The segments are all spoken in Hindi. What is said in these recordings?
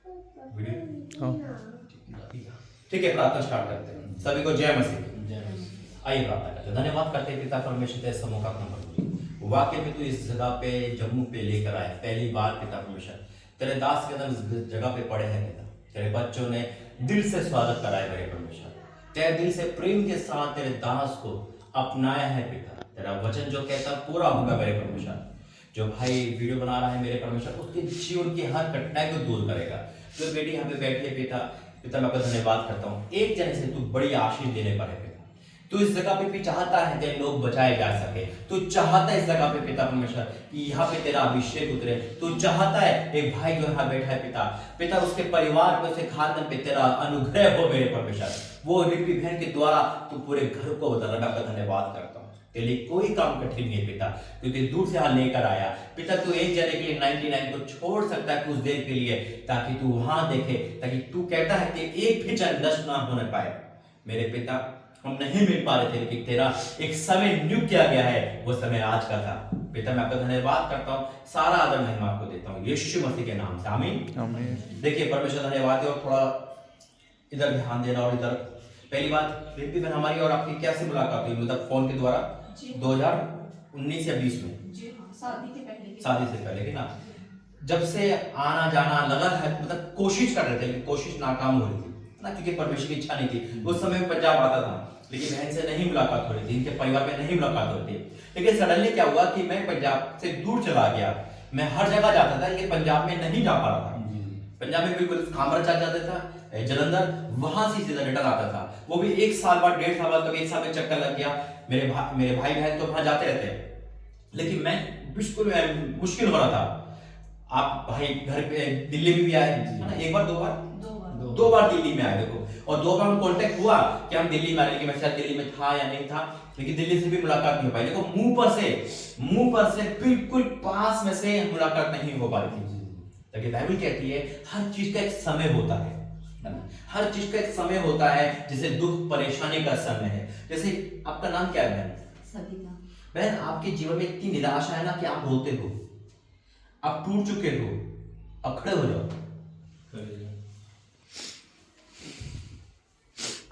वीडियो ठीक है, प्रार्थना स्टार्ट करते हैं। सभी को जय मसीह। आइए प्रार्थना करते हैं। धन्यवाद करते हैं पिता परमेश्वर तेरे समूह का अपना प्रभु, वाकई में तू इस जगह पे जम्मू पे लेकर आए पहली बार पिता परमेश्वर, तेरे दास के अंदर इस जगह पे पड़े हैं पिता, तेरे बच्चों ने दिल से स्वागत कराया मेरे परमेश्वर, तेरे दिल से प्रेम के साथ तेरे दास को अपनाया है पिता। तेरा वचन जो कहता पूरा होगा मेरे परमेश्वर। जो भाई वीडियो बना रहा है मेरे परमेश्वर, उसके जीवन की हर कठिनाई को दूर करेगा। जो बेटी यहाँ पे बैठी है पिता, पिता मैं आपका धन्यवाद करता हूँ, एक जने से तू बड़ी आशीष देने पर है पिता। तू इस जगह पे भी चाहता है तेरे लोग बचाए जा सके। तू चाहता है इस जगह पे पिता परमेश्वर कि यहाँ पे तेरा अभिषेक उतरे। तू चाहता है एक भाई जो यहाँ बैठा है पिता, पिता उसके परिवार पे, उसके खानदान पे तेरा अनुग्रह हो मेरे परमेश्वर। वो रिपी बहन के द्वारा तू पूरे घर को बदल रहा। मैं आपका धन्यवाद करता हूँ। तेरे लिए कोई काम कठिन नहीं है पिता, क्योंकि दूर से यहाँ लेकर आया पिता। तू एक जने के लिए 99 को छोड़ सकता है कुछ देर के लिए, ताकि तू वहां देखे, ताकि तू कहता है कि एक भी जन नष्ट ना होने पाए। मेरे पिता हम नहीं मिल पा रहे थे, लेकिन तेरा एक समय नियुक्त किया गया है, वो समय आज का था पिता। मैं आपका धन्यवाद करता हूँ, सारा आदर महिमा आपको देता हूँ यीशु मसीह के नाम से, आमीन आमीन। देखिए परमेश्वर धन्यवाद है, और थोड़ा इधर ध्यान देना। और इधर पहली बात, रिपी बहन हमारी और आपकी कैसे मुलाकात हुई? मतलब फोन के द्वारा 2019 या 20 में? शादी से पहले की ना, जब से आना जाना लगा है, मतलब कोशिश कर रहे थे, लेकिन कोशिश नाकाम हो रही थी ना, क्योंकि परमेश्वर की इच्छा नहीं थी। उस समय में पंजाब आता था, लेकिन बहन से नहीं मुलाकात हो रही थी, इनके परिवार में नहीं मुलाकात हो रही थी। लेकिन सडनली क्या हुआ कि मैं पंजाब से दूर चला गया। मैं हर जगह जाता था, लेकिन पंजाब में नहीं जा पा रहा था। पंजाब में बिल्कुल कामरा चल जाता था, जलंधर, वहां से सीधा रिटर्न आता था। वो भी 1 साल बाद, 1.5 साल बाद, कभी 1 साल में चक्कर लग गया। मेरे भाई बहन तो वहां जाते रहते, लेकिन मैं बिल्कुल मुश्किल हो रहा था। आप भाई घर पे दिल्ली में भी आए है ना, एक बार दो बार दिल्ली में आए देखो, और 2 बार कांटेक्ट हुआ कि हम दिल्ली में आए, लेकिन मैं शायद दिल्ली में था या नहीं था, लेकिन दिल्ली से भी मुलाकात नहीं हो पाई। देखो मुंह पर से बिल्कुल पास में से मुलाकात नहीं हो पा रही थी। लेकिन बाइबल कहती है हर चीज का एक समय होता है ना, हर चीज का एक समय होता है। जैसे दुख परेशानी का समय है। जैसे आपका नाम क्या है बहन? सविता। बहन आपके जीवन में इतनी निराशा है ना कि आप बोलते हो, आप टूट चुके हो, अब खड़े हो जाओ।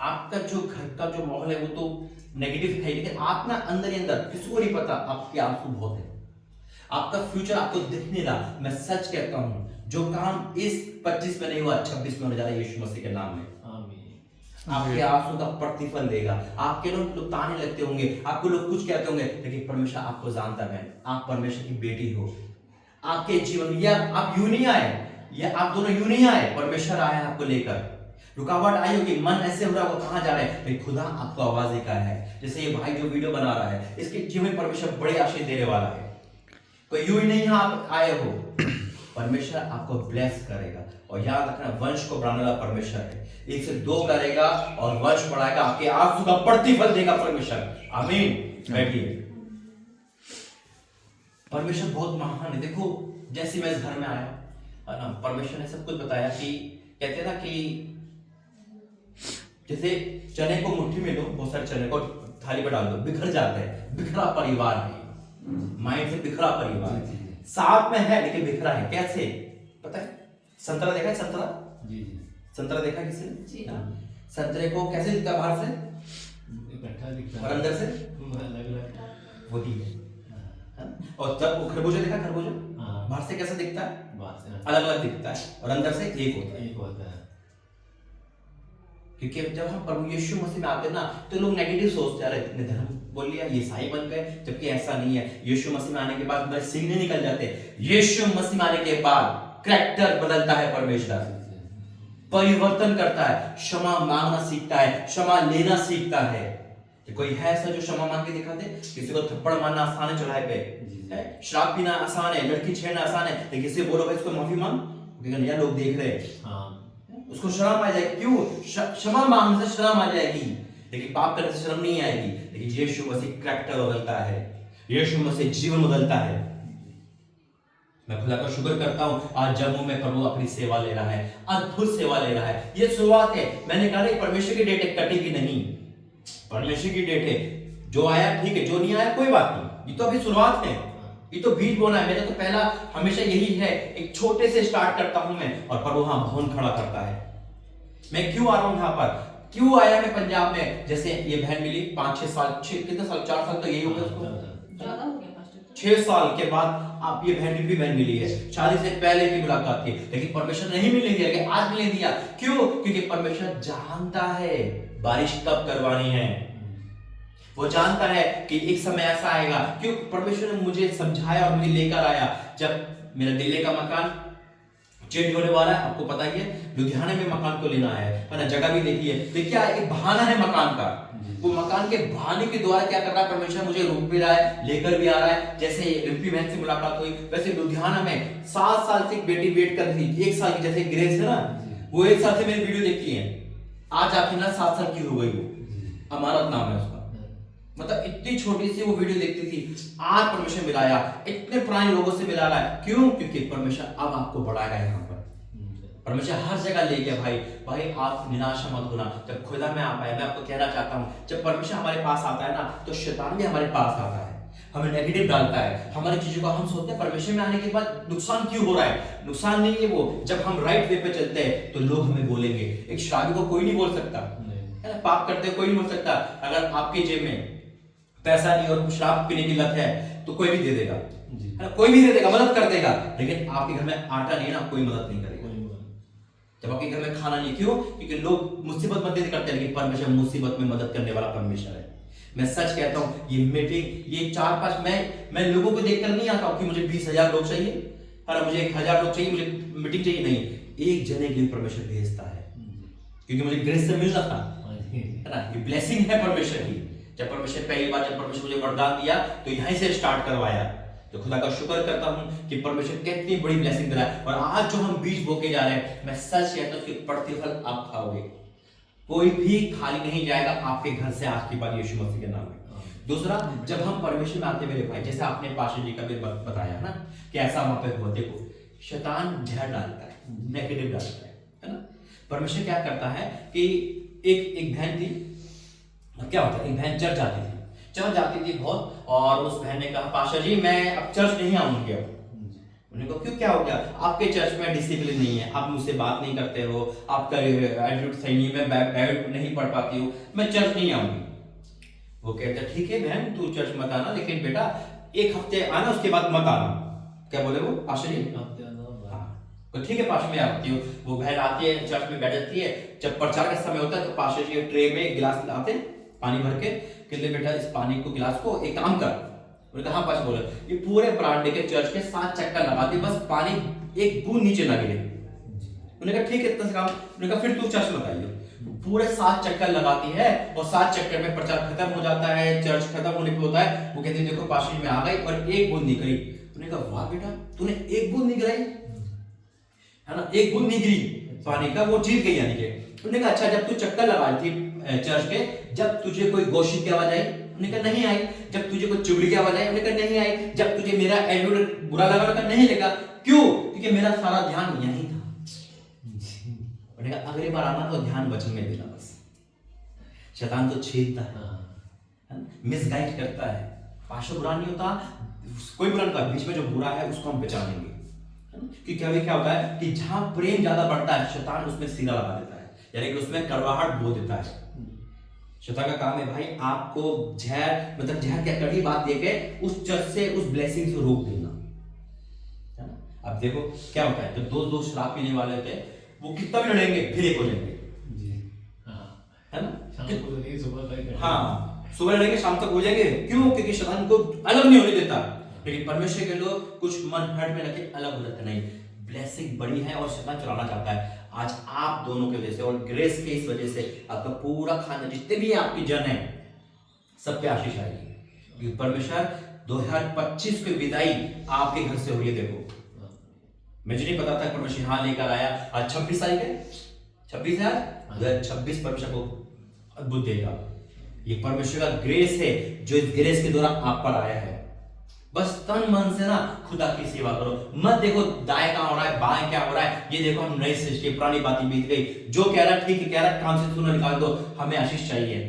आपका जो घर का जो माहौल है वो तो नेगेटिव है, लेकिन आप ना अंदर ही अंदर, किसी को नहीं पता, आपके आंसू बहुत है। आपका फ्यूचर आपको दिख नहीं रहा। मैं सच कहता हूं, जो काम इस 25 में नहीं हुआ 26 में होने जा रहा है यीशु मसीह के नाम में। आपके आंसू का प्रतिफल देगा। आपके लोग ताने लगते होंगे, आपको लोग कुछ कहते होंगे, लेकिन परमेश्वर आपको जानता है। आप परमेश्वर की बेटी हो। आपके जीवन या आप यूं नहीं आए, या आप दोनों यूं नहीं आए, परमेश्वर आया आपको लेकर। रुकावट आई होगी, मन ऐसे हो रहा होगा कहां जा रहे हैं, लेकिन खुदा आपको आवाज देता है। जैसे ये भाई जो वीडियो बना रहा है, इसके जीवन में परमेश्वर बड़े आशीष देने वाला है। कोई यूं ही नहीं आप आए हो, परमेश्वर आपको ब्लेस करेगा। और याद रखना, वंश को बढ़ाने वाला परमेश्वर है। 1 से 2 करेगा और वंश बढ़ाएगा, आपके आंसू का प्रतिफल देगा परमेश्वर। आमीन। बैठिए। परमेश्वर बहुत महान है। देखो जैसे मैं इस घर में आया है ना, परमेश्वर ने सब कुछ बताया कि कहते हैं ना कि जैसे चने को मुट्ठी में लो, बहुत सारे चने को थाली पर डाल दो, बिखर जाते हैं। बिखरा परिवार है, माइंड से बिखरा परिवार, साथ में है लेकिन बिखरा है। कैसे पता है? संतरा देखा है? संतरा संतरा देखा है किसी ने? संतरे को कैसे दिखता है? बाहर से इकट्ठा दिखता है और अंदर से अलग-अलग, वही है। और जब वो खरबूजा देखा, खरबूजा बाहर से कैसा दिखता है? अलग-अलग दिखता है और अंदर से एक होता है। क्योंकि जब हम प्रभु यीशु मसीह में आते हैं ना, तो लोग नेगेटिव सोचते हैं, इतने धर्म बोल लिया, ये ईसाई बन गए, जबकि ऐसा नहीं है। यीशु मसीह में आने के बाद बस सीने निकल जाते हैं। यीशु मसीह में आने के बाद कैरेक्टर बदलता है, परमेश्वर परिवर्तन करता है, क्षमा मांगना सीखता है, क्षमा लेना सीखता है। कोई है ऐसा जो क्षमा मांग के दिखा दे? किसी को थप्पड़ मारना आसान है चौराहे पे, शराब पीना आसान है, लड़की छेड़ना आसान है, लेकिन किसी बोलो भाई इसको माफी मांग, लेकिन यार लोग देख रहे हैं, उसको शर्म आ जाएगी। क्यों? क्षमा मांगने से शर्म आ जाएगी, लेकिन पाप करने से शर्म नहीं आएगी। लेकिन यीशु मसीह कैरेक्टर बदलता है, यीशु मसीह जीवन बदलता है। मैं खुदा का शुक्र करता हूं, आज जम्मू में प्रभु अपनी सेवा ले रहा है, अद्भुत सेवा ले रहा है। ये शुरुआत है। मैंने कहा परमेश्वर की डेट है, कटेगी नहीं। परमेश्वर की डेट है, जो आया ठीक है, जो नहीं आया कोई बात नहीं, ये तो अभी शुरुआत है। ये तो बीज बोना है। मेरा तो पहला हमेशा यही है, एक छोटे से स्टार्ट करता हूं मैं, और पर वहां भवन खड़ा करता है। मैं क्यों आ रहा हूं यहां पर, क्यों आया मैं पंजाब में? जैसे ये बहन मिली 5-6 साल, कितने साल, 4 साल तो यही हो गया उसको, ज्यादा हो गया 6 साल के बाद आप ये बहन भी बहन मिली है। शादी से पहले की मुलाकात थी, लेकिन परमेश्वर नहीं मिलने दिया कि आज मिलने दिया। क्यों? क्योंकि परमेश्वर जानता है बारिश कब करवानी है, वो जानता है कि एक समय ऐसा आएगा। क्यों? परमेश्वर ने मुझे समझाया और मुझे लेकर आया। जब मेरा दिल्ली का मकान चेंज होने वाला है, आपको पता ही है, लुधियाना में मकान को लेना है ना, जगह भी देखी है, तो क्या एक बहाना है मकान का। वो मकान के बहाने के द्वारा क्या कर रहा है परमेश्वर, मुझे रोक भी रहा है, लेकर भी आ रहा है। जैसे रिम्पी बहन से मुलाकात हुई, वैसे लुधियाना में 7 साल से एक बेटी वेट कर रही थी, 1 साल की, जैसे ग्रेस है ना, वो 1 साल से मेरी वीडियो देखती है, आज आखिर ना 7 साल की हो गई, वो अमानत नाम है उसका। मतलब इतनी छोटी सी वो वीडियो देखती थी, आज परमेश्वर मिलाया, इतने पुराने लोगों से मिला रहा है। क्यों? क्योंकि परमेश्वर अब आपको बढ़ाएगा यहाँ पर। परमेश्वर हर जगह ले गया भाई। भाई आप निराशा मत होना। जब खुदा में आप आए, मैं आपको कहना चाहता हूँ, जब परमेश्वर हमारे पास आता है ना, तो शैतान भी हमारे पास आता है, हमें नेगेटिव डालता है, हमारी चीजों को हम सोचते हैं परमेश्वर में आने के बाद नुकसान क्यों हो रहा है। नुकसान नहीं है वो, जब हम राइट वे पे चलते हैं तो लोग हमें बोलेंगे। एक शराबी को कोई नहीं बोल सकता है ना, पाप करते कोई नहीं बोल सकता। अगर आपके जेब में पैसा नहीं और शराब पीने की लत है तो कोई भी दे देगा, है ना, कोई भी दे देगा, मदद कर देगा। लेकिन आपके घर में आटा नहीं है ना, कोई मदद नहीं करेगा। जब आपके घर में खाना नहीं, क्यों? क्योंकि लोग मुसीबत मदद करते हैं, लेकिन परमेश्वर मुसीबत में मदद करने वाला परमेश्वर है। मैं सच कहता हूं, ये मीटिंग, ये 4-5, मैं लोगों को देखकर नहीं आता हूं कि मुझे 20,000 लोग चाहिए, है ना, मुझे 1,000 लोग चाहिए, मुझे मीटिंग चाहिए, नहीं। एक जने के लिए परमेश्वर भेजता है, क्योंकि मुझे ग्रेस से मिलना था, है ना, ये ब्लेसिंग है परमेश्वर की। जब परमेश्वर पहली बार, जब परमेश्वर मुझे वरदान दिया तो यहीं से स्टार्ट करवाया। तो खुदा का शुक्र करता हूं कि परमेश्वर कितनी बड़ी ब्लेसिंग दे रहा है। और आज जो हम बीज बो के जा रहे हैं, मैं सच कहता हूं कि प्रतिफल आप खाओगे, कोई भी खाली नहीं जाएगा आपके घर से आज की बात, यीशु मसीह के नाम में। दूसरा, जब हम परमेश्वर में आते मेरे भाई, जैसे आपने पाशा जी का भी बताया ना कि ऐसा वहां पे हुआ, देखो शैतान जहर डालता है, नेगेटिव डालता है ना। परमेश्वर क्या करता है कि एक बहन थी, क्या होता है, एक बहन चर्च जाती थी बहुत, और उस बहन ने कहा पाशा जी मैं अब चर्च नहीं आऊंगी। अब उन्होंने कहा क्यों, क्या हो गया? आपके चर्च में डिसिप्लिन नहीं है, आप मुझसे बात नहीं करते हो, आपका एटीट्यूड सही नहीं है, मैं बाइबल नहीं पढ़ पाती हूँ, मैं चर्च नहीं आऊंगी। वो कहते ठीक है बहन, तू चर्च मत आना, लेकिन बेटा 1 हफ्ते आना, उसके बाद मत आना। क्या बोले वो पाशा जी? तो ठीक है पाशा में आती हूँ। वो बहन आती है, चर्च में बैठ जाती है, जब प्रचार का समय होता है तो पाशा जी ट्रे में गिलास लाते पानी भर के, कहते बेटा इस पानी को, गिलास को एक काम कर। उन्होंने कहा हाँ पाशा। बोले ये पूरे बरामदे के चर्च के 7 चक्कर लगाती, बस पानी एक बूंद नीचे ना गिरे। उन्होंने कहा ठीक है इतना काम। उन्होंने कहा फिर तू चर्च मत आइए। पूरे 7 चक्कर लगाती है, और 7 चक्कर में प्रचार खत्म हो जाता है, चर्च खत्म होने पे होता है, वो कहती है देखो पाशा में आ गई और एक बूंद नहीं गिरी। उन्होंने कहा वाह बेटा, तूने एक बूंद नहीं गिराई, है ना, एक बूंद नहीं गिरी पानी का, वो जीत गई यानी कि। उन्होंने कहा अच्छा, जब तू चक्कर लगा रही थी चर्च के, जब तुझे कोई गॉसिप की आवाज आई? उन्होंने कहा नहीं आई। जब तुझे कोई चुगली की आवाज आई? उन्होंने कहा नहीं आई। जब तुझे मेरा एटीट्यूड बुरा लगा? उन्होंने कहा नहीं लगा। क्यों? क्योंकि मेरा सारा ध्यान यहीं था। उन्होंने कहा अगली बार आना तो ध्यान वचन में देना बस। शैतान तो छेदता है, मिसगाइड करता है। पाशा बुरा नहीं होता, कोई बुरा नहीं होता, बीच में जो बुरा है उसको हम पहचानेंगे। कि क्या होता है कि जहां प्रेम ज्यादा बढ़ता है, शैतान उसमें सीधा लगा देता है, यानी कि उसमें कड़वाहट बो देता है। शैतान का काम है भाई आपको जहर, मतलब जहर क्या, कड़ी बात देके उस चर्च से, उस ब्लेसिंग से रोक देना, है ना। अब देखो क्या होता है, जब दो शराब पीने वाले थे, वो कितना भी लड़ेंगे फिर एक हो जाएंगे, है ना। हाँ, सुबह लड़ेंगे शाम तक हो जाएंगे। क्यों? क्योंकि शैतान को अलग नहीं होने देता। लेकिन परमेश्वर के लोग कुछ मन हट में रखे अलग हो जाते नहीं। ब्लेसिंग बड़ी है और शैतान चलाना चाहता है। आज आप दोनों की वजह से और ग्रेस के इस वजह से आपका पूरा खाना, जितने भी आपकी जन है, सब पे आशीष आएगी, क्योंकि परमेश्वर 2025 की विदाई आपके घर से हो रही है। देखो मुझे नहीं पता था, परमेश्वर यहाँ लेकर आया। आज 26 तारीख है, 26 है, 2026 परमेश्वर को अद्भुत देगा। ये परमेश्वर का ग्रेस है जो इस ग्रेस के द्वारा आप पर आया है। बस तन मन से ना खुदा की सेवा करो, मत देखो दाएं कहां हो रहा है, बाएं क्या हो रहा है। ये देखो हम नई सृष्टि, पुरानी बातें बीत गई, जो कह रहा है ठीक है कह रहा है, काम से सुना निकाल दो, हमें आशीष चाहिए।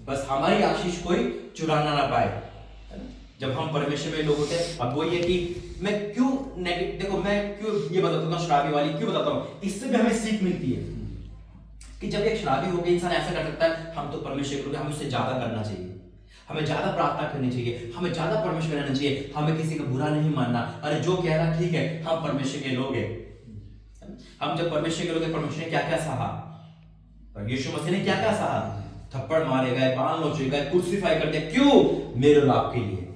बस हमारी आशीष कोई चुराना ना पाए। जब हम परमेश्वर में लोग होते हैं, अब वो ये कि मैं क्यों नेगेटिव, देखो मैं क्यों ये बताता हूँ शराबी वाली क्यों बताता हूँ, इससे भी हमें सीख मिलती है कि जब एक शराबी हो गया इंसान ऐसा कर सकता है, हम तो परमेश्वर के, हमें उससे ज्यादा करना चाहिए, हमें ज्यादा प्रार्थना करनी चाहिए, हमें ज्यादा परमेश्वर रहना चाहिए, हमें किसी का बुरा नहीं मानना। अरे जो कह रहा ठीक है, हम परमेश्वर के लोग हैं, हम जब परमेश्वर के लोग हैं, परमेश्वर ने क्या क्या सहा, और यीशु मसीह ने क्या क्या सहा, थप्पड़ मारे गए, बाल नोचे गए, क्रूसीफाई कर दिया, क्यों? मेरे और आपके लिए।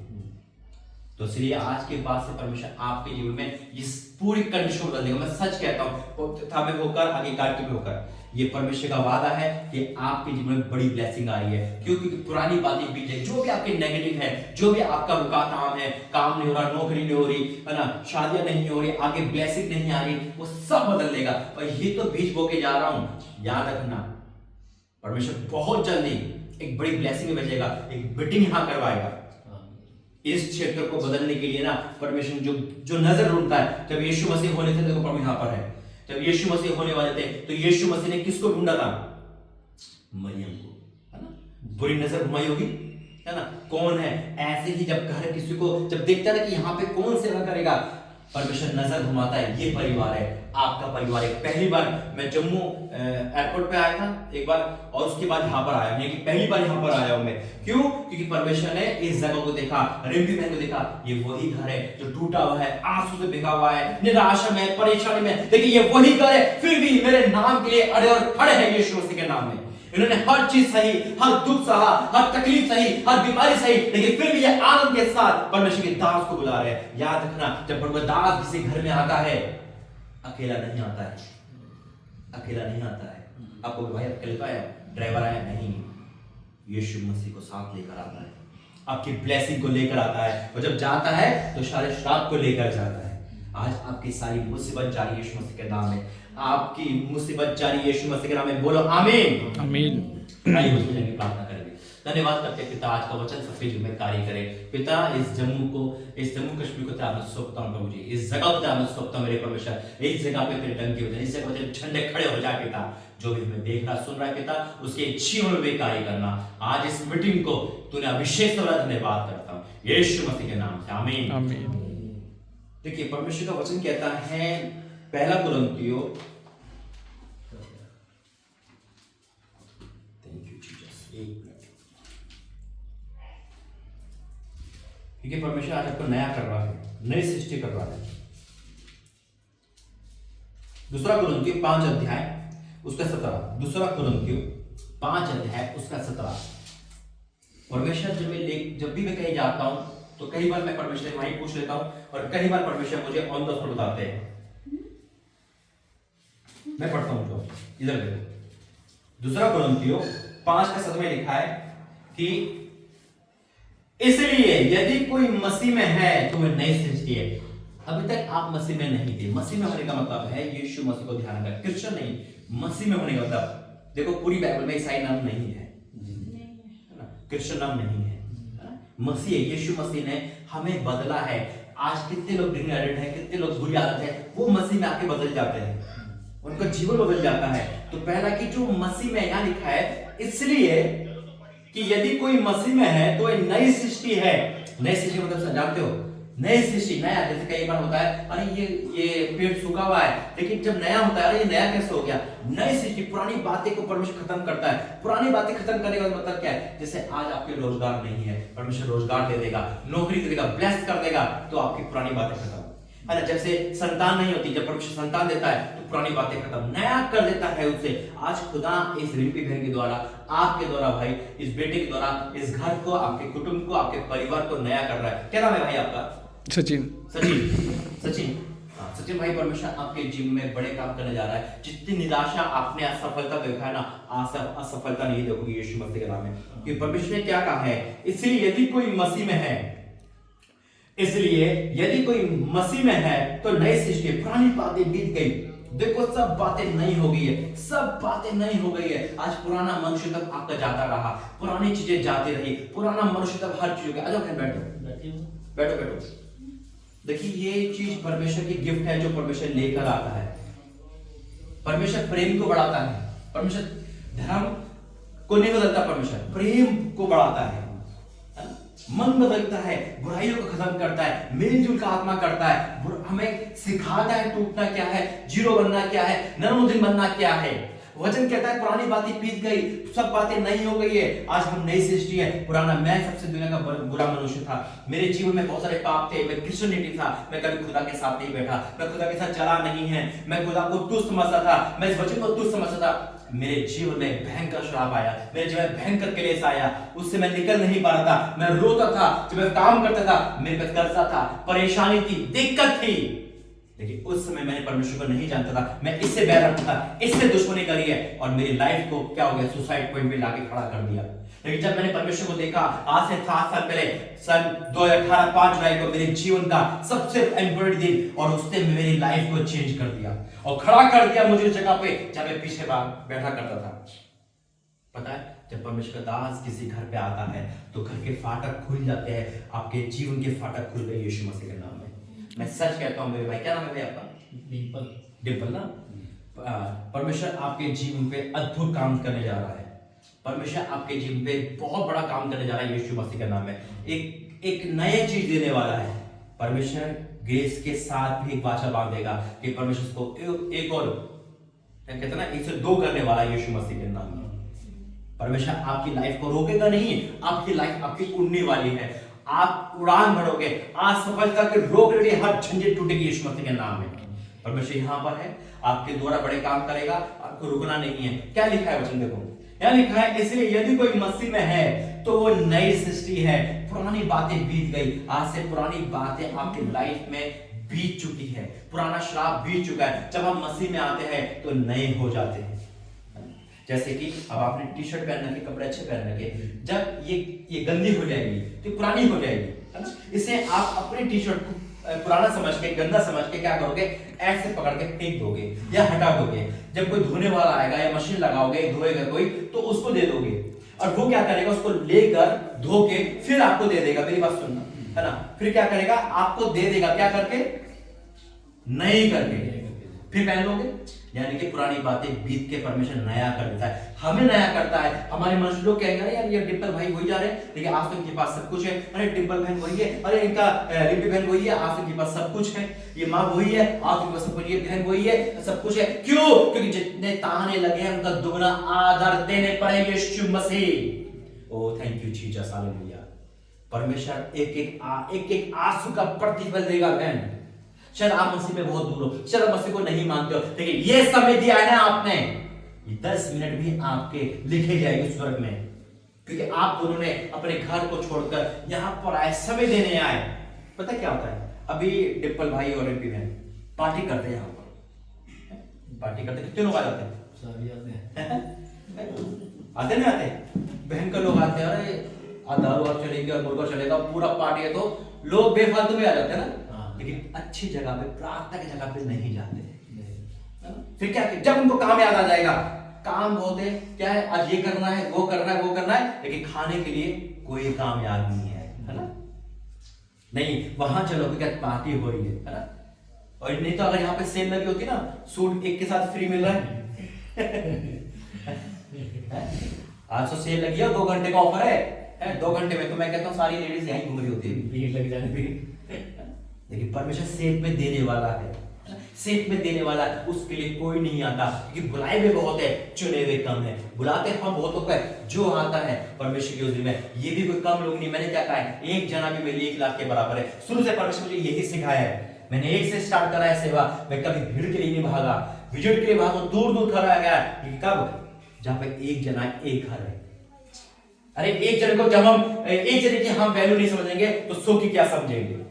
तो इसलिए आज के बाद से परमेश्वर आपके जीवन में इस पूरी कंडीशन बदल देगा। मैं सच कहता हूँ, था में होकर आगे कार्य में होकर, ये परमेश्वर का वादा है कि आपके जीवन में बड़ी ब्लेसिंग आ रही है। क्यों? क्योंकि पुरानी बातें बीत जाएगी, जो भी आपके नेगेटिव है, जो भी आपका रुका काम है, काम नहीं हो रहा, नौकरी नहीं हो रही है ना, शादियां नहीं हो रही, आगे ब्लेसिंग नहीं आ रही, वो सब बदल देगा। और ये तो बीज बो के जा रहा हूं, याद रखना परमेश्वर बहुत जल्दी एक बड़ी ब्लेसिंग भेजेगा, एक मीटिंग यहां करवाएगा इस क्षेत्र को बदलने के लिए ना। परमेश्वर जो नजर ढूंढता है, जब यीशु मसीह होने थे, देखो प्रभु यहां पर है, जब यीशु मसीह होने वाले थे तो यीशु मसीह ने किसको ढूंढा था? मरियम को, है ना। बुरी नजर घुमाई होगी, है ना, कौन है ऐसे ही जब घर किसी को जब देखता है कि यहाँ पे कौन सेवा करेगा, परमेश्वर नजर घुमाता है, ये परिवार है, आपका परिवार है। पहली बार मैं जम्मू एयरपोर्ट पे आया था एक बार, और उसके बाद यहाँ पर आया, यानी कि पहली बार यहाँ पर आया हूं मैं। क्यों? क्योंकि परमेश्वर ने इस जगह को देखा, रिम्पी बहन को देखा, ये वही घर है जो टूटा हुआ है, आंसू से भिगा हुआ है, निराशा में, परेशानी में, लेकिन ये वही घर है, फिर भी मेरे नाम के लिए अड़े और खड़े हैं यीशु मसीह के नाम में। इन्होंने हर चीज सही, हर दुख सहा, हर तकलीफ सही, हर बीमारी सही, लेकिन फिर भी ये आनंद के साथ परमेश्वर के दास को बुला रहे हैं। याद रखना, जब दास किसी घर में आता है, अकेला नहीं आता है, अकेला नहीं आता है। आपको भाई अकेले तो आया, ड्राइवर आया नहीं, यीशु मसीह को साथ लेकर आता है, आपकी ब्लेसिंग को लेकर आता है, और जब जाता है तो सारे श्राप को लेकर जाता है। आज आपकी सारी मुसीबत जारी यीशु मसीह के नाम में, आपकी मुसीबत जारी यीशु मसीह के नाम में, बोलो आमीन आमीन। आइए उसमें जाके प्रार्थना करेंगे। धन्यवाद करते हैं पिता, आज का वचन सबके जीवन में कार्य करे। पिता इस जम्मू कश्मीर को तेरा मैं सौंपता हूं प्रभु जी, इस जगह को तेरा मैं सौंपता हूं मेरे परमेश्वर, इस जगह पे तेरे डंके हो जाए, इस जगह पे तेरे झंडे खड़े हो जाए पिता। जो भी हमें देख रहा सुन रहा है पिता, उसके जीवन में भी कार्य करना। आज इस मीटिंग को तूने अभिषेक से धन्यवाद करता हूं यीशु मसीह के नाम से, आमीन आमीन। देखिए परमेश्वर का वचन कहता है, पहला कुरिन्थियों, थैंक यू जीसस, एक मिनट, क्योंकि परमेश्वर आज आपको नया कर रहा है, नई सृष्टि कर रहा है। दूसरा कुरिन्थियों 5 अध्याय उसका 17, दूसरा कुरिन्थियों 5 अध्याय उसका 17। परमेश्वर जब भी मैं कहीं जाता हूं तो कई बार मैं परमेश्वर से वहीं पूछ लेता हूं, और कई बार परमेश्वर मुझे ऑन द स्पॉट बताते हैं। मैं पढ़ता हूं, तो इधर देखो, दूसरा कुरिन्थियों 5 का 7 में लिखा है कि इसलिए यदि कोई मसीह में है तो वह नई सृष्टि है। अभी तक आप मसीह में नहीं थे। मसीह में होने का मतलब है यीशु मसीह को ध्यान रखना, क्रिश्चियन नहीं, मसीह में होने का मतलब, देखो पूरी बाइबल में ईसाई नाम नहीं है, क्रिश्चियन नाम नहीं है, मसीह यीशु मसीह ने हमें बदला है। आज कितने लोग ड्रिंक एडिक्ट हैं, कितने लोग बुरी आदत है, वो मसीह में आके बदल जाते हैं, उनका जीवन बदल जाता है। तो पहला कि जो मसीह में यहाँ लिखा है, इसलिए कि यदि कोई मसीह में है तो एक नई सृष्टि है। नई सृष्टि मतलब जानते हो, नई सृष्टि, नया, जैसे कई बार होता है अरे ये पेड़ सूखा हुआ है, लेकिन जब नया होता है अरे ये नया कैसे हो गया। नई सृष्टि, पुरानी बातें को परमेश्वर खत्म करता है। पुरानी बातें खत्म करने का मतलब क्या है? जैसे आज आपके रोजगार नहीं है, परमेश्वर रोजगार दे देगा, नौकरी दे देगा, ब्लेस कर देगा, तो आपकी पुरानी बातें खत्म, है ना। जैसे संतान नहीं होती, जब परमेश्वर संतान देता है तो पुरानी बातें खत्म, नया कर देता है उसे। आज खुदा इस रिम्पी बहन के द्वारा, आपके द्वारा भाई, इस बेटे के द्वारा इस घर को, आपके कुटुंब को, आपके परिवार को नया कर रहा है। क्या नाम है भाई आपका? सचिन। सचिन भाई, परमेश्वर आपके जीवन में बड़े काम करने जा रहा है। जितनी निराशा आपने असफलता देखा है ना, असफलता नहीं देखोगे यीशु मसीह के नाम में। कि परमेश्वर ने क्या कहा है, इसलिए यदि कोई मसीह में है, इसलिए यदि कोई मसीह में है तो नई सृष्टि, पुरानी बातें बीत गई, देखो सब बातें नई हो गई है, सब बातें नई हो गई है। आज पुराना मनुष्य तक आपका जाता रहा, पुरानी चीजें जाती रही, पुराना मनुष्य तक हर चीज हो गया। आ जाओ बैठो बैठो। देखिए ये चीज परमेश्वर की गिफ्ट है जो परमेश्वर लेकर आता है। परमेश्वर प्रेम को बढ़ाता है, परमेश्वर धर्म को नहीं बदलता, परमेश्वर प्रेम को बढ़ाता है। मन बदलता है, बुराइयों को खत्म करता है, मिलजुल का आत्मा करता है, हमें सिखाता है टूटना क्या है, जीरो बनना क्या है, नरमुदिन बनना क्या है। वचन कहता है पुरानी बातें बीत गई, सब बातें नई हो गई है, आज हम नई सृष्टि है। पुराना मैं सबसे दुनिया का बुरा मनुष्य था, मेरे जीवन में बहुत सारे पाप थे, मैं क्रिश्चियनिटी था, मैं कभी खुदा के साथ नहीं बैठा, मैं खुदा के साथ चला नहीं है, मैं खुदा को तुच्छ समझता था, मैं इस वचन को तुच्छ समझता था। मेरे जीवन में भयंकर श्राप आया, मेरे जीवन में भयंकर क्लेश आया, उससे मैं निकल नहीं पा रहा था, मैं रोता था, जब मैं काम करता था मेरे पे कर्जा था, परेशानी थी, दिक्कत थी। लेकिन उस समय मैंने परमेश्वर को नहीं जानता था, मैं इससे बैर रखता था, इससे दुश्मनी करी है, और मेरी लाइफ को क्या हो गया, सुसाइड पॉइंट पे लाके खड़ा कर दिया। लेकिन जब मैंने परमेश्वर को देखा, आज से 7 साल पहले, सन 2018 5 जुलाई को मेरे जीवन का सबसे इंपॉर्टेंट दिन, और उसने मेरी लाइफ को चेंज कर दिया और खड़ा कर दिया मुझे उस जगह पे जहां मैं पीछे बैठा करता था। पता है, जब परमेश्वर का दास किसी घर पे आता है तो घर के फाटक खुल जाते हैं, आपके जीवन के फाटक खुल गए यीशु मसीह के नाम में। मैं सच कहता हूं मेरे भाई, क्या नाम है भाई आपका? डिंपल। डिंपल ना? परमेश्वर आपके जीवन पे अद्भुत काम करने जा रहा है, परमेश्वर आपके जीवन पे बहुत बड़ा काम करने जा रहा है यीशु मसीह के नाम में। एक नए चीज देने वाला है परमेश्वर। ग्रेस के साथ भी एक वाचा बांधेगा कि परमेश्वर को एक और कहते हैं ना, 102 करने वाला है यीशु मसीह के नाम में। परमेश्वर आपकी लाइफ को रोकेगा नहीं, आपकी लाइफ आपकी उड़ने वाली है, आप उड़ान भरोगे, आज सफलता के रोक रही हर झंझट टूटेगी यीशु मसीह के नाम में। परमेश्वर यहाँ पर है, आपके द्वारा बड़े काम करेगा, आपको रुकना नहीं है। क्या लिखा है वचन देखो, क्या लिखा है, इसलिए यदि कोई मसीह में है तो वो नई सृष्टि है, पुरानी बातें बीत गई, आज से पुरानी बातें आपकी लाइफ में बीत चुकी है, पुराना श्राप बीत चुका है। जब हम मसीह में आते हैं तो नए हो जाते हैं। जैसे कि अब आपने टी शर्ट पहन रखे, कपड़े अच्छे पहन रखे, जब ये गंदी हो जाएगी तो पुरानी हो जाएगी, है ना? इससे आप अपनी टी शर्ट को पुराना समझ के, गंदा समझ के क्या करोगे, ऐसे पकड़ के फेंक दोगे या हटा दोगे। जब कोई धोने वाला आएगा या मशीन लगाओगे, धोएगा कोई, तो उसको दे दोगे, और वो क्या करेगा, उसको लेकर धो के फिर आपको दे देगा। मेरी बात सुनना, है ना? फिर क्या करेगा, आपको दे देगा, क्या करके, नई करके, फिर पहन लोगे। यानी कि पुरानी बातें बीत के परमेश्वर नया कर देता है, हमें नया करता है। हमारे मनुष्य लोग कहेंगे यार ये डिंपल भाई वही जा रहे हैं, लेकिन आज तो इनके पास सब कुछ है। अरे डिंपल बहन वही है, अरे इनका रिपी बहन वही है, आज तो इनके पास सब कुछ है। ये माँ वही है, आज इनके पास सब कुछ, ये बहन वही है, सब कुछ है। क्यों? क्योंकि जितने ताने लगे उनका दुगना आदर देने पड़े यीशु मसीह। ओ थैंक यू जीसस, हालेलुया। परमेश्वर एक एक आंसू का प्रतिफल देगा बहन। शायद आप मसीह में बहुत दूर हो, शायद आप मसीह को नहीं मानते हो, लेकिन ये समय दिया है ना आपने, ये 10 मिनट भी आपके लिखे जाएंगे स्वर्ग में, क्योंकि आप दोनों ने अपने घर को छोड़कर यहाँ पर आए, समय देने आए। पता क्या होता है, अभी डिंपल भाई और रिपी बहन पार्टी करते हैं, यहाँ पर पार्टी करते, कितने लोग आ जाते हैं? सभी आते हैं। आते नहीं आते? बहन का लोग आते हैं, अरे दारू चलेगी और मुर्गा चलेगा, पूरा पार्टी है, तो लोग बेफालतू में आ जाते हैं ना। लेकिन अच्छी जगह पे, प्रार्थना की जगह पे नहीं जाते। फिर क्या, जब उनको काम याद आ जाएगा, काम बोलते क्या है, आज ये करना है, वो करना है, वो करना है, लेकिन खाने के लिए कोई काम याद नहीं है ना? नहीं, वहां चलो क्या पार्टी हो रही है ना? और नहीं तो अगर यहाँ पे सेल लगी होती ना, सूट एक के साथ फ्री मिल रहा है आज तो सेल लगी है, 2 घंटे का ऑफर है, 2 घंटे में तो मैं कहता हूँ सारी लेडीज यहीं घूम रही होती है, भीड़ लग जाने भी। लेकिन परमेश्वर सेठ में देने वाला है, सेठ में देने वाला है, उसके लिए कोई नहीं आता, क्योंकि बुलाए हुए बहुत है, चुने हुए कम है। बुलाते हम बहुतों को है, जो आता है परमेश्वर की योजना में, ये भी कोई कम लोग नहीं। मैंने क्या कहा है, एक जना भी मेरे लिए 1 लाख के बराबर है। शुरू से परमेश्वर मुझे यही सिखाया है, मैंने एक से स्टार्ट करा है सेवा, मैं कभी भीड़ के लिए नहीं भागा, विजिट के लिए भागा, दूर दूर खड़ा गया, कब, जहां पे एक जना एक घर है। अरे एक जने को जब हम एक जने की हम वैल्यू नहीं समझेंगे तो 100 की क्या समझेंगे।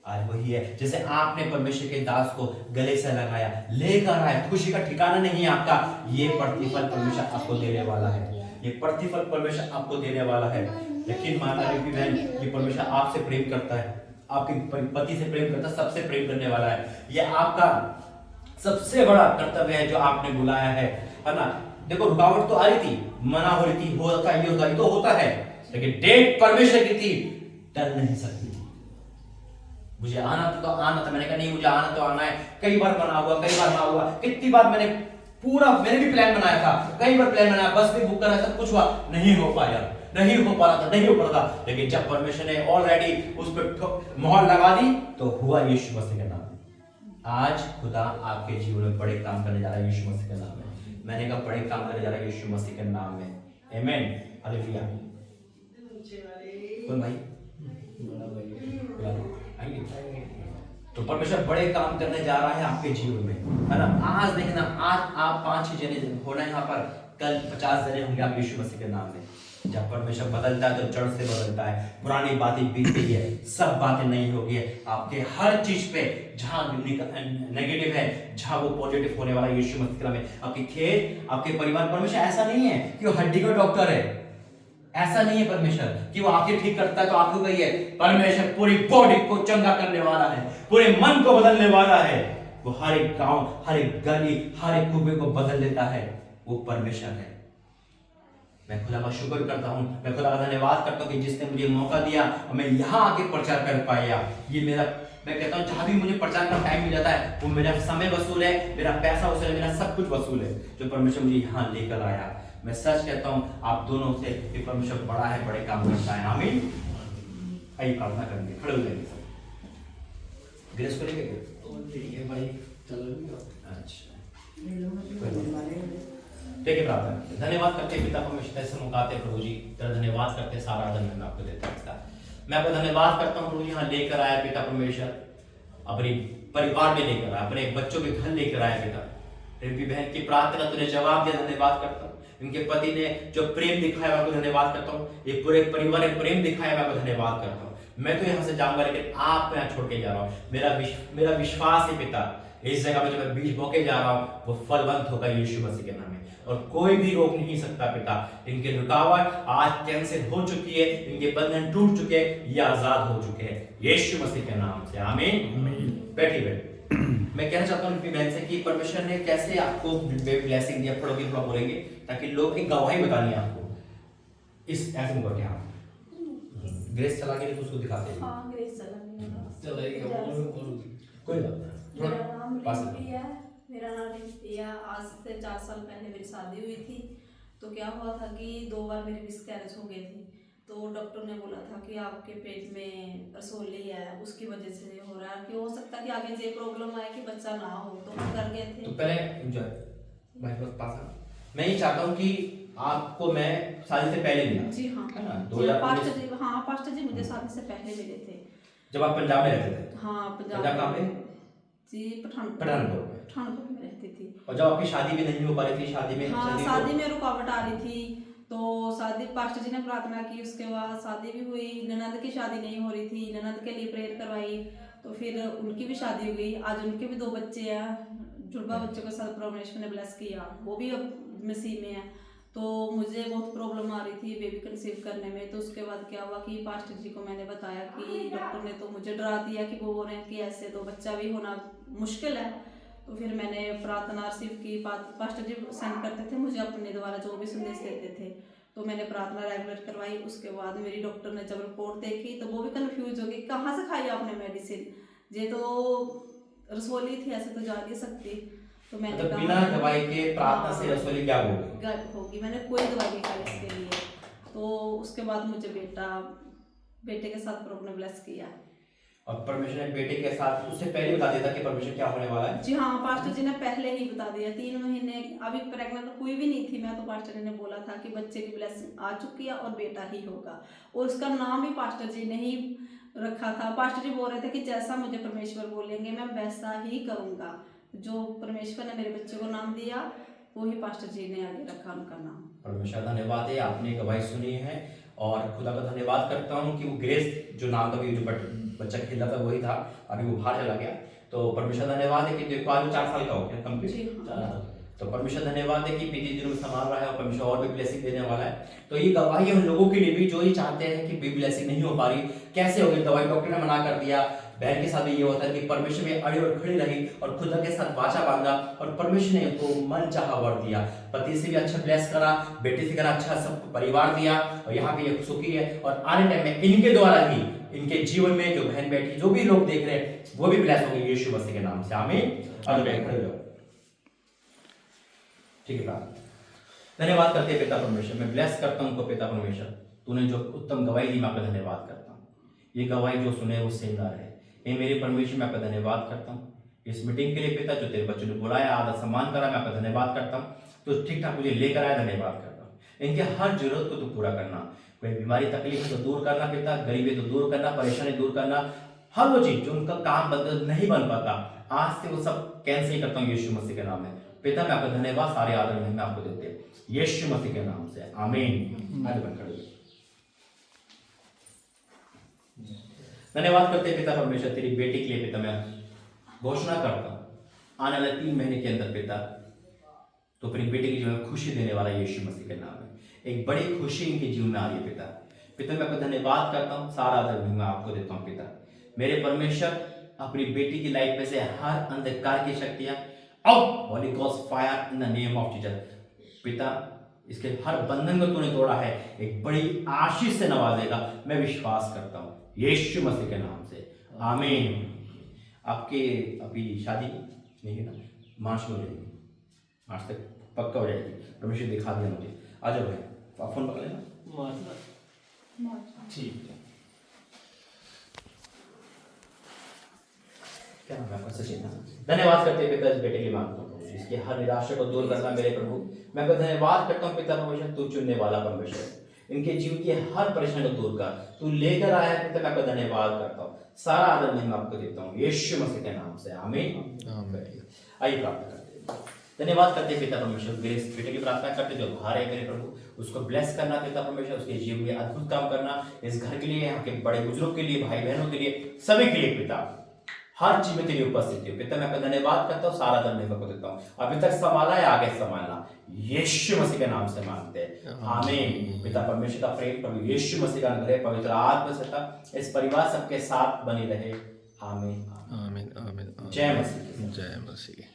आज वही है, जैसे आपने परमेश्वर के दास को गले से लगाया, लेकर आया, खुशी का ठिकाना नहीं है आपका, ये प्रतिफल परमेश्वर आपको देने वाला है, ये प्रतिफल परमेश्वर आपको देने वाला है। यकीन मानना रिपी बहन, ये परमेश्वर आपसे प्रेम करता है, आपके पति से प्रेम करता है, सबसे प्रेम करने वाला है। ये आपका सबसे बड़ा कर्तव्य है जो आपने बुलाया है ना? देखो रुकावट तो आ रही थी, मना हो रही थी, होता ये होता, ये तो होता है, लेकिन डेट परमेश्वर की थी, टल नहीं सकती थी। मुझे आना तो आना था, मैंने कहा नहीं मुझे आना तो आना है। कई बार मना हुआ, कई बार ना हुआ, कितनी बार मैंने भी प्लान बनाया था, कई बार प्लान बनाया, बस भी बुक करा, सब कुछ हुआ, नहीं हो पाया। नहीं हो पा रहा था, नहीं हो पा रहा था, लेकिन जब परमेश्वर ने ऑलरेडी उस पर मोहर लगा दी तो हुआ यीशु मसीह के नाम में। आज खुदा आपके जीवन में बड़े काम करने जा रहा है यीशु मसीह के नाम में। मैंने कहा बड़े काम करने जा रहा है यीशु मसीह के नाम में। आमीन, हालेलुया। कौन भाई? आएंगे। तो परमेश्वर बड़े काम करने जा रहा है आपके जीवन में, है ना। आज देखना, आज आप 5 जने होना यहाँ पर, कल 50 जने होंगे आप यीशु मसीह के नाम में। जब परमेश्वर बदलता है तो जड़ से बदलता है। पुरानी बातें बीती है, सब बातें नहीं होगी है। आपके हर चीज पे जहां नेगेटिव है, जहां वो पॉजिटिव होने वाला यीशु मसीह के नाम में। आपके खेत, आपके परिवार, परमेश्वर ऐसा नहीं है कि वो हड्डी का डॉक्टर है, ऐसा नहीं है परमेश्वर कि वो आंखें ठीक करता है तो आंखों गई है। परमेश्वर पूरी बॉडी को चंगा करने वाला है, पूरे मन को बदलने वाला है। वो हर एक गांव, हर एक गली, हर एक कुबे को बदल देता है। वो परमेश्वर है। मैं खुदा का शुक्र करता हूँ, मैं खुदा का धन्यवाद करता हूँ कि जिसने मुझे मौका दिया और मैं यहाँ आके प्रचार कर पाया। ये मेरा, मैं कहता हूँ जहाँ भी मुझे प्रचार का टाइम मिल जाता है वो मेरा समय वसूल है, मेरा पैसा वसूल है, मेरा सब कुछ वसूल है जो परमेश्वर मुझे यहाँ लेकर आया। मैं सच कहता हूँ आप दोनों से कि परमेश्वर बड़ा है, बड़े काम करता है। आमीन। आइए प्रार्थना करेंगे, खड़े हो जाएंगे सब। ग्रेस को लेके भाई चलो। अच्छा ठीक है, प्रार्थना करते हैं। धन्यवाद करते हैं पिता परमेश्वर से मुकाते प्रभु जी, तेरा धन्यवाद करते हैं, सारा आदर मैं आपको देता हूं। मैं आपका धन्यवाद करता हूं प्रभु जी, यहाँ लेकर आया पिता परमेश्वर, अपने परिवार में लेकर आया, अपने बच्चों के घर लेकर आया पिता। रिंपी बहन की प्रार्थना तूने जवाब दिया, धन्यवाद करता हूँ। इनके पति ने जो प्रेम दिखाया मैं आपको धन्यवाद करता हूँ। ये पूरे परिवार ने प्रेम दिखाया मैं आपको धन्यवाद करता हूँ। मैं तो यहाँ से जाऊंगा लेकिन आपको यहाँ छोड़ के जा रहा हूँ। मेरा विश्वास है पिता, इस जगह में जो मैं बीज बोके जा रहा हूँ वो फलवंत होगा यीशु मसीह के नाम में, और कोई भी रोक नहीं सकता पिता। इनके रुकावट आज कैंसिल हो चुकी है, इनके बंधन टूट चुके हैं, ये आजाद हो चुके हैं यीशु मसीह के नाम से। आमीन। बैठिए। मैं कहना चाहता हूँ बहन से कि परमेश्वर ने कैसे आपको ब्लेसिंग दिया, थोड़ा थोड़ा बोलेंगे ताकि लोग एक गवाही बतानी है आपको। इस ऐसे में करके हाँ ग्रेस चला के उसको दिखाते हैं। हाँ, ग्रेस चला कोई बात नहीं। मेरा नाम रिंपी है। आज से 4 साल पहले मेरी शादी हुई थी। तो क्या हुआ था कि 2 बार मेरी मिसकैरेज हो गई थी। तो डॉक्टर ने बोला था कि आपके पेट में रसोली है, उसकी वजह से हो रहा है, कि हो सकता है कि आगे ये प्रॉब्लम आए कि बच्चा ना हो। तो हम कर गए थे। तो पहले मैं ये चाहता हूँ कि आपको मैं शादी से पहले मिला। जी हाँ, है ना? पास्टर जी मुझे शादी से पहले मिले थे। जब आप पंजाब में रहते थे? हाँ, पंजाब कहाँ पे? जी, पठानकोट में रहती थी। और जब आपकी शादी भी नहीं हो पा रही थी, शादी में शादी में रुकावट आ रही थी, तो शादी पास्टर जी ने प्रार्थना की, उसके बाद शादी भी हुई। ननद की शादी नहीं हो रही थी, ननद के लिए प्रेयर करवाई, तो फिर उनकी भी शादी हो गई। आज उनके भी 2 बच्चे हैं, जुड़वा बच्चों के साथ परमेश्वर ने ब्लेस किया, वो भी अब मसीह में है। तो मुझे बहुत प्रॉब्लम आ रही थी बेबी कंसीव करने में। तो उसके बाद क्या हुआ कि पास्टर जी को मैंने बताया कि डॉक्टर ने तो मुझे डरा दिया कि वो बोल रहे हैं कि ऐसे तो बच्चा भी होना मुश्किल है। तो फिर मैंने प्रार्थना रिसीव की, पास्टर जी सेंड करते थे मुझे अपने द्वारा जो भी संदेश देते थे, तो मैंने प्रार्थना रेगुलर करवाई। उसके बाद मेरी डॉक्टर ने जब रिपोर्ट देखी तो वो भी कंफ्यूज हो गई, कहाँ से खाई आपने मेडिसिन, ये तो रसोली थी, ऐसे तो जा नहीं सकती। तो मैंने मतलब बिना दवाई के प्रार्थना से रसोली क्या होगी, मैंने कोई दवाई नहीं खाई इसके लिए। तो उसके बाद मुझे बेटे के साथ प्रभु ने ब्लेस किया। और परमेश्वर ने बेटे के साथ उससे पहले बता दिया था कि परमेश्वर क्या होने वाला है? जी हाँ, पास्टर जी ने पहले ही बता दिया। 3 महीने अभी प्रेग्नेंट हुई भी नहीं थी मैं, तो पास्टर जी ने बोला था कि बच्चे की ब्लेसिंग आ चुकी है और बेटा ही होगा। और उसका नाम भी पास्टर जी ने ही रखा था। पास्टर जी बोल रहे थे कि जैसा मुझे परमेश्वर बोलेंगे मैं वैसा ही करूँगा। जो परमेश्वर ने मेरे बच्चे को नाम दिया वो ही पास्टर जी ने आगे रखा उनका नाम। परमेश्वर धन्यवाद है, आपने गवाही सुनी है और खुदा का धन्यवाद करता हूँ कि वो ग्रेस जो नाम था, जो बच्चा खेला था वही था, अभी वो बाहर चला गया। तो परमेश्वर धन्यवाद है कि देखो आज 4 साल का हो गया कंप्लीट। तो परमेश्वर धन्यवाद है कि बीते दिनों में संभाल रहा है और परमेश्वर और भी ब्लेसिंग देने वाला है। तो ये गवाही है उन लोगों के लिए भी जो ये चाहते हैं कि बेबी ब्लेसिंग नहीं हो पा रही, कैसे होगी दवाई, डॉक्टर ने मना कर दिया। बहन के साथ भी ये होता है कि परमेश्वर में अड़ी और खड़ी रही और खुदा के साथ वाचा बांधा और परमेश्वर ने उनको मन चाहा वर दिया। पति से भी अच्छा ब्लेस करा, बेटे से करा अच्छा सब परिवार दिया और यहाँ पे ये सुखी है। और आने टाइम में इनके द्वारा ही इनके जीवन में जो बहन बेटी जो भी लोग देख रहे हैं वो भी ब्लेस होंगे यीशु मसीह के नाम से। आमीन। ठीक है, धन्यवाद करते हैं पिता परमेश्वर, मैं ब्लेस करता हूं उनको पिता परमेश्वर। तूने जो उत्तम गवाही दी, मैं आपका धन्यवाद करता हूँ। ये गवाही जो सुने वो सेंधा रहे। ये मेरे परमेश्वर, मैं आपका धन्यवाद करता हूँ इस मीटिंग के लिए पिता, जो तेरे बच्चों ने बुलाया, आदर सम्मान करा, मैं आपका धन्यवाद करता हूँ। तो ठीक ठाक मुझे लेकर आया, धन्यवाद करता हूँ। इनके हर जरूरत को तो पूरा करना, कोई बीमारी तकलीफ है तो दूर करना पिता, गरीबी तो दूर करना, परेशानी दूर करना, हर वो चीज जो उनका काम नहीं बन पाता, आज से वो सब कैंसिल करता हूँ यीशु मसीह के नाम में पिता। मैं आपका धन्यवाद, सारे आदर में आपको देते हैं यीशु मसीह के नाम से, आमीन। आगे बढ़ कर धन्यवाद करते पिता परमेश्वर, तेरी बेटी के लिए पिता मैं घोषणा करता हूँ आने वाले 3 महीने के अंदर पिता, तो अपनी बेटी की जीवन में खुशी देने वाला यीशु मसीह के नाम में एक बड़ी खुशी इनके जीवन में आ रही है पिता। पिता मैं आपको धन्यवाद करता हूँ, सारा आदर मैं आपको देता हूँ पिता। मेरे परमेश्वर, अपनी बेटी की लाइफ में से हर अंधकार की शक्तियां out, Holi ghost fire in the name of Jesus पिता। इसके हर बंधन को तूने तोड़ा है, एक बड़ी आशीष से नवाजेगा, मैं विश्वास करता हूँ यीशु मसीह के नाम से, आमीन। आपके अभी शादी नहीं है ना, मार्च में हो जाएगी, मार्च तक पक्का हो जाएगी, परमेश्वर दिखा दिया मुझे। आ जाओ भाई, आप फोन पकड़ लेना, ठीक है। क्या नाम है आपका? सचिन। धन्यवाद करते हैं पिता इस बेटे की मांगता हूँ, इसकी हर निराशा को दूर करना मेरे प्रभु। मैं आपका धन्यवाद करता हूँ पिता परमेश्वर, तू चुनने वाला परमेश्वर, इनके जीवन की हर परेशानी को दूर कर, तू लेकर आया है पिता। मैं आपका धन्यवाद करता हूँ, सारा आदर मैं आपको देता हूँ यीशु मसीह के नाम से, आमीन। आइए प्रार्थना करते हैं। धन्यवाद करते हैं पिता परमेश्वर, मेरे इस बेटे की प्रार्थना करते जो घर है मेरे प्रभु, उसको ब्लेस करना पिता परमेश्वर, उसके जीवन में अद्भुत काम करना, इस घर के लिए, यहाँ के बड़े बुजुर्ग के लिए, भाई बहनों के लिए, सभी के लिए पिता, हर चीज में तेरी उपस्थिति हो पिता। मैं आपका धन्यवाद करता हूँ, सारा धन्यवाद को देता हूँ। अभी तक संभाला है, आगे संभालना, यीशु मसीह के नाम से मांगते हैं, आमीन। पिता परमेश्वर का प्रेम, प्रभु यीशु मसीह का अनुग्रह, पवित्र आत्मा से इस परिवार सबके साथ बनी रहे, आमीन आमीन आमीन। जय मसीह, जय मसीह।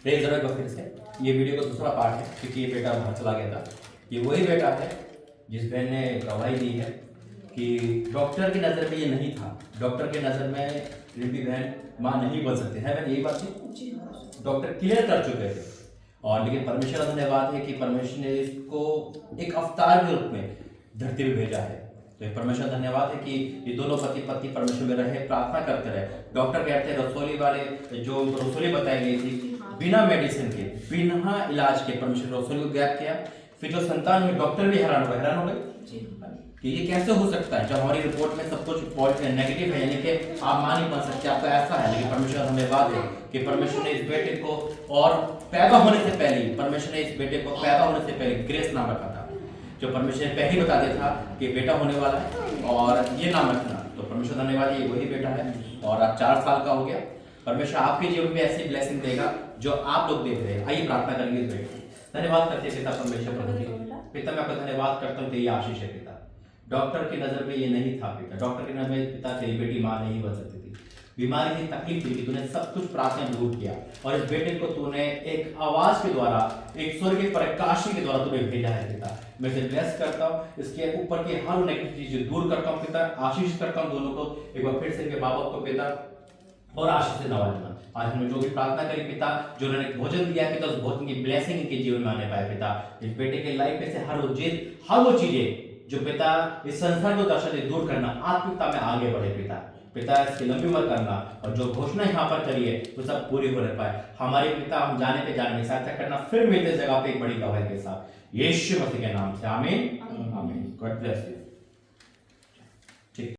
फिर से ये वीडियो का दूसरा पार्ट है, क्योंकि ये बेटा बाहर चला गया था। ये वही बेटा है जिस बहन ने गवाही दी है कि डॉक्टर की नज़र में ये नहीं था, डॉक्टर की नज़र में रिम्पी बहन माँ नहीं बन सकती है, मैंने यही बात थी, डॉक्टर क्लियर कर चुके थे। और लेकिन परमेश्वर का धन्यवाद है कि परमेश्वर ने इसको एक अवतार के रूप में धरती पे भेजा है। तो परमेश्वर धन्यवाद है कि ये दोनों पति पत्नी परमेश्वर में रहे, प्रार्थना करते रहे। डॉक्टर कहते हैं रसोली वाले जो रसोली बताई गई थी, बिना मेडिसिन के, बिना इलाज के परमेश्वर रसोली को गैप किया। फिर जो संतान हुई, डॉक्टर भी हैरान हो गए कि ये कैसे हो सकता है जब हमारी रिपोर्ट में सब कुछ नेगेटिव है, यानी कि आप मान नहीं बन सकते, आपका ऐसा है। लेकिन परमेश्वर धन्यवाद है कि परमेश्वर ने इस बेटे को, और पैदा होने से पहले परमेश्वर ने इस बेटे को पैदा होने से पहले ग्रेस नाम रखा था, जो परमेश्वर ने पहले बता दिया था कि बेटा होने वाला है और ये नाम रखना। तो परमेश्वर धन्यवाद, ये वही बेटा है और आज 4 साल का हो गया। परमेश्वर आपके जीवन में ऐसी ब्लेसिंग देगा जो आप लोग देख रहे हैं। आइए प्रार्थना करेंगे इस बेटे की। धन्यवाद करते हैं पिता परमेश्वर प्रभु जी, पिता मैं आपका धन्यवाद करता हूँ, तेरी आशीष है पिता। डॉक्टर की नजर में ये नहीं था पिता, डॉक्टर की नजर में पिता तेरी बेटी माँ नहीं बन सकती थी, बीमारी थी, तकलीफ थी, तूने सब कुछ प्रार्थना दूर किया और इस बेटे को तूने एक आवाज के द्वारा, एक स्वर्गीय प्रकाशी के द्वारा तूने भेजा है पिता। मैं इसे ब्लेस करता हूँ, इसके ऊपर की हर नेगेटिव चीज दूर करता हूँ पिता, आशीष करता हूँ दोनों को। एक बार फिर से इनके बाबा को पिता और आशीष से नवाजना। आज हमने जो भी प्रार्थना करी पिता, जो उन्होंने भोजन दिया पिता, उस भोजन की ब्लेसिंग इनके जीवन में आने पाए पिता। इस बेटे के लाइफ में से हर वो चीजें जो पिता इस संसार को दर्शा दे दूर करना, आत्मिकता में आगे बढ़े पिता। पिता इसकी लंबी उम्र करना और जो घोषणा यहाँ पर करी है वो सब पूरी हो रह पाए। हमारे पिता हम जाने पे जाने में सहायता करना, फिर मिलते इस जगह पे एक बड़ी गवाही के साथ, यीशु मसीह के नाम से, आमीन आमीन। God bless you. ठीक।